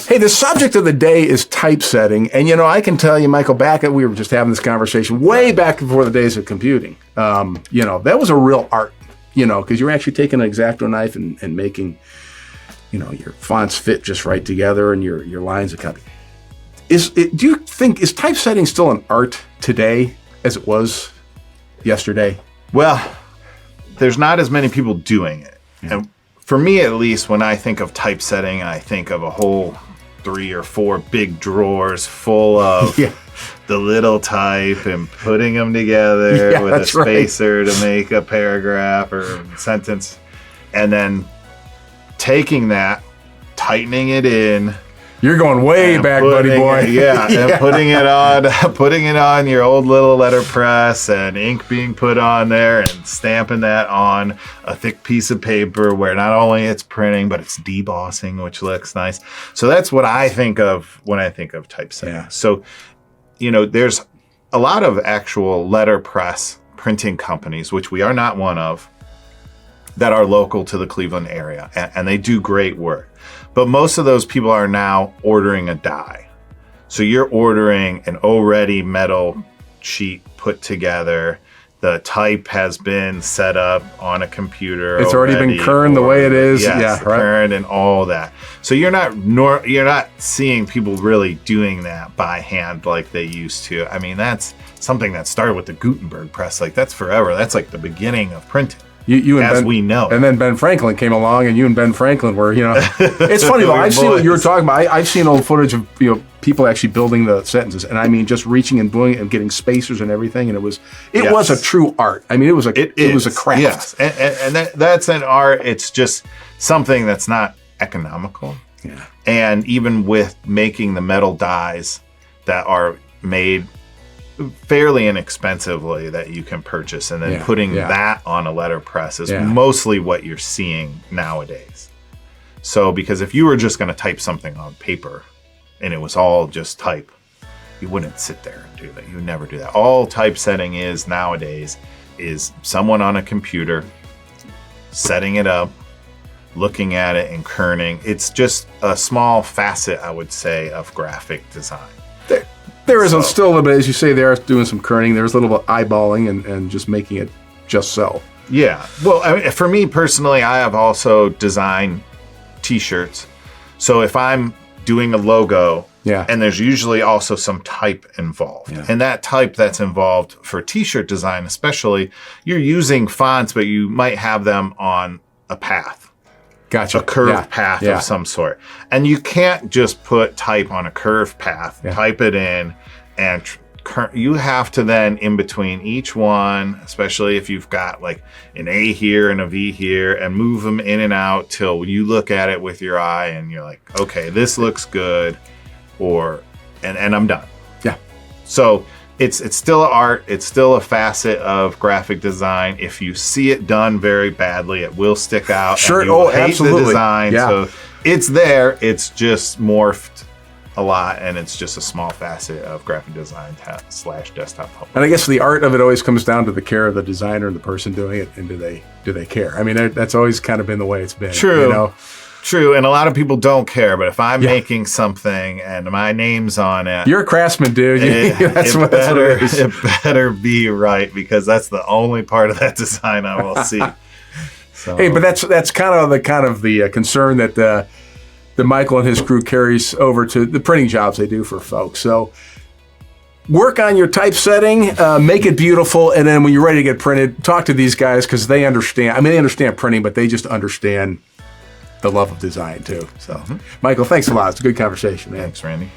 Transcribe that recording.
Hey, the subject of the day is typesetting. And, I can tell you, Michael, we were just having this conversation way back before the days of computing. That was a real art, because you're actually taking an X-Acto knife and making, your fonts fit just right together and your lines are copy. Do you think, is typesetting still an art today as it was yesterday? Well, there's not as many people doing it. Yeah. And for me, at least, when I think of typesetting, I think of a whole 3 or 4 big drawers full of the little type and putting them together with a spacer to make a paragraph or sentence. And then taking that, tightening it in. You're going way back, buddy boy. And putting it on your old little letterpress and ink being put on there and stamping that on a thick piece of paper where not only it's printing, but it's debossing, which looks nice. So that's what I think of when I think of typesetting. Yeah. So, there's a lot of actual letterpress printing companies, which we are not one of, that are local to the Cleveland area, and they do great work. But most of those people are now ordering a die. So you're ordering an already metal sheet put together. The type has been set up on a computer. It's already been kerned the way it is. Yes, kerned and all that. So you're not seeing people really doing that by hand like they used to. I mean, that's something that started with the Gutenberg press. Like, that's forever. That's like the beginning of printing. You and as Ben, we know. And then Ben Franklin came along, and you and Ben Franklin were, It's funny, though. I've seen what you were talking about. I've seen old footage of, people actually building the sentences. And I mean, just reaching and doing it and getting spacers and everything. And it was a true art. I mean, it was a craft. Yes. And that's an art. It's just something that's not economical. Yeah. And even with making the metal dies that are made fairly inexpensively that you can purchase, and then putting that on a letterpress is mostly what you're seeing nowadays. So, because if you were just going to type something on paper and it was all just type, you wouldn't sit there and do that. You would never do that. All typesetting is nowadays is someone on a computer setting it up, looking at it and kerning. It's just a small facet, I would say, of graphic design. There is still a little bit, as you say, they are doing some kerning. There's a little bit eyeballing and just making it just so. Yeah. Well, I mean, for me personally, I have also designed T-shirts. So if I'm doing a logo, and there's usually also some type involved. Yeah. And that type that's involved for T-shirt design especially, you're using fonts, but you might have them on a path. Gotcha. A curved path of some sort. And you can't just put type on a curved path, type it in, and you have to then, in between each one, especially if you've got like an A here and a V here, and move them in and out till you look at it with your eye and you're like, okay, this looks good, and I'm done. Yeah. So it's still art. It's still a facet of graphic design. If you see it done very badly, it will stick out. Sure. And you will hate absolutely. the design. Yeah. So it's there. It's just morphed a lot, and it's just a small facet of graphic design / desktop publishing. And I guess the art of it always comes down to the care of the designer and the person doing it, and do they care? I mean, that's always kind of been the way it's been. True. True, and a lot of people don't care, but if I'm making something and my name's on it... You're a craftsman, dude. It better be right, because that's the only part of that design I will see. So. Hey, but that's kind of the concern that Michael and his crew carries over to the printing jobs they do for folks. So work on your typesetting, make it beautiful, and then when you're ready to get printed, talk to these guys, because they understand. I mean, they understand printing, but they just understand the love of design too. So, Michael, thanks a lot. It's a good conversation, man. Thanks, Randy.